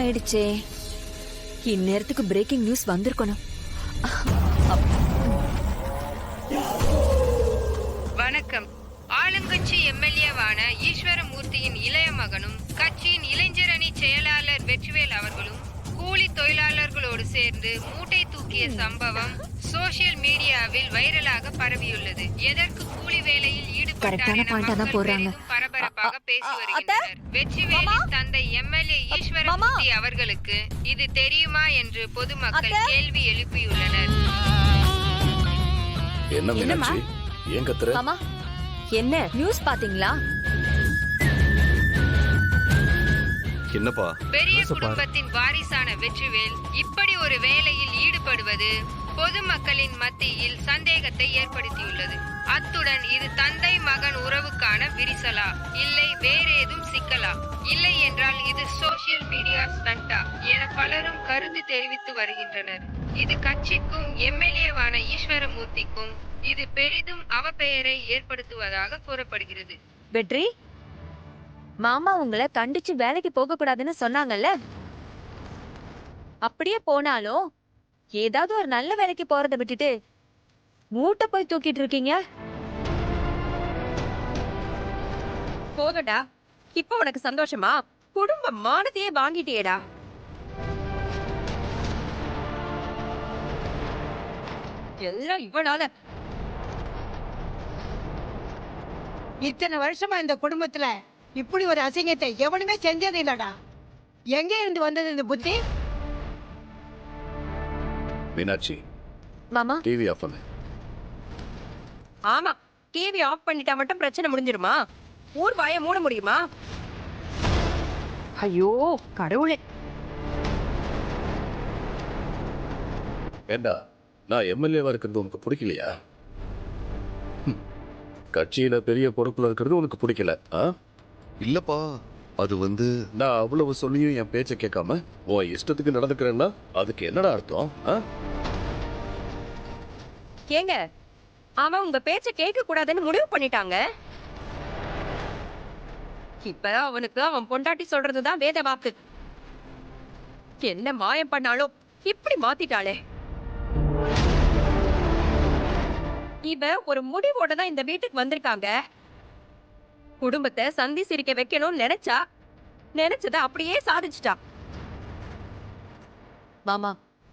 ஆயிடுச்சே. இந்நேரத்துக்கு breaking news வந்திருக்கணும். வணக்கம். ஆளுங்கட்சி எம்எல்ஏவான ஈஸ்வரமூர்த்தியின் இளைய மகனும் கட்சியின் இளைஞர் அணி செயலாளர் வெற்றிவேல் அவர்களும் கூலி தொழிலாளர்களோடு சேர்ந்து மூட்டை தூக்கிய சம்பவம் சோசியல் மீடியாவில் வைரலாக பரவியுள்ளது. எதற்கு கூலி வேலையில் ஈடுபட்டார் என மக்கள் பெரிதும் பரபரப்பாக பேசி வருகின்றனர். வெற்றிவேலின் தந்தை எம்எல்ஏ ஈஸ்வரமூர்த்தி அவர்களுக்கு இது தெரியுமா என்று பொதுமக்கள் கேள்வி எழுப்பியுள்ளனர். என்ன மீனாட்சி, ஏன் கத்துற? மாமா, என்ன நியூஸ் பாத்தீங்களா? என்னப்பா? பெரிய குடும்பத்தின் வாரிசான வெற்றிவேல் இப்படி ஒரு வேலையில் ஈடுபடுவது பொதுமக்களின் மத்தியில் சந்தேகத்தை ஏற்படுத்தியுள்ளது. அத்துடன் இது தந்தை மகன் உறவுக்கான விரிசலா, இல்லை வேறேதும் சிக்கலா, இல்லை என்றால் இது சோசியல் மீடியா ஸ்டண்டா என பலரும் கருத்து தெரிவித்து வருகின்றனர். இது கட்சிக்கும் எம்எல்ஏவான ஈஸ்வரமூர்த்திக்கும் இது பெரிதும் அவப்பெயரை ஏற்படுத்துவதாக கூறப்படுகிறது. வெற்றி, மாமா உங்களை கண்டிச்சு வேலைக்கு போக கூடாதுன்னு சொன்னாங்கல்ல. அப்படியே போனாலும் ஏதாவது ஒரு நல்ல வேலைக்கு போறதை விட்டுட்டு மூட்டை போய் தூக்கிட்டு இருக்கீங்க. போகடா, இப்ப உனக்கு சந்தோஷமா? குடும்ப மானத்தையே வாங்கிட்டியேடா. எல்லாம் இவனால. இத்தனை வருஷமா இந்த குடும்பத்துல இப்படி ஒரு அசிங்கத்தை எவனுமே செஞ்சது இல்லடா. எங்க இருந்து வந்தது இந்த புத்தி? மீனாட்சி, மாமா, டிவி ஆஃப் பண்ணு. ஆமா, டிவி ஆஃப் பண்ணிட்டா மட்டும் பிரச்சனை முடிஞ்சிருமா? ஊர் வாய மூட முடியுமா? ஐயோ கடவுளே. ஏண்டா, நான் எம்எல்ஏவா இருக்கிறது உனக்கு பிடிக்கலையா? கட்சியில பெரிய பொறுப்புல இருக்கிறது உனக்கு பிடிக்கல? இல்லப்பா, அது நான் அவ்வளவு சொல்லியும் என் பேச்ச கேட்காம உன் இஷ்டத்துக்கு நடந்துக்கிறேன்னா அதுக்கு என்னடா அர்த்தம்? ஏங்க, அவன் உங்க பேச்ச கேட்க கூடாதுன்னு முடிவு பண்ணிட்டாங்க. இப்ப அவனுக்கு அவன் பொண்டாட்டி சொல்றதுதான் வேத வாக்கு. என்ன மாயம் பண்ணாலும் இப்படி மாத்திட்டாளே. இவ ஒரு முடிவோட தான் இந்த வீட்டுக்கு வந்திருக்காங்க. குடும்பத்தை சந்தி சிரிக்க வைக்கணும்னு நினைச்சதை அப்படியே சாதிச்சுட்டா. மாமா,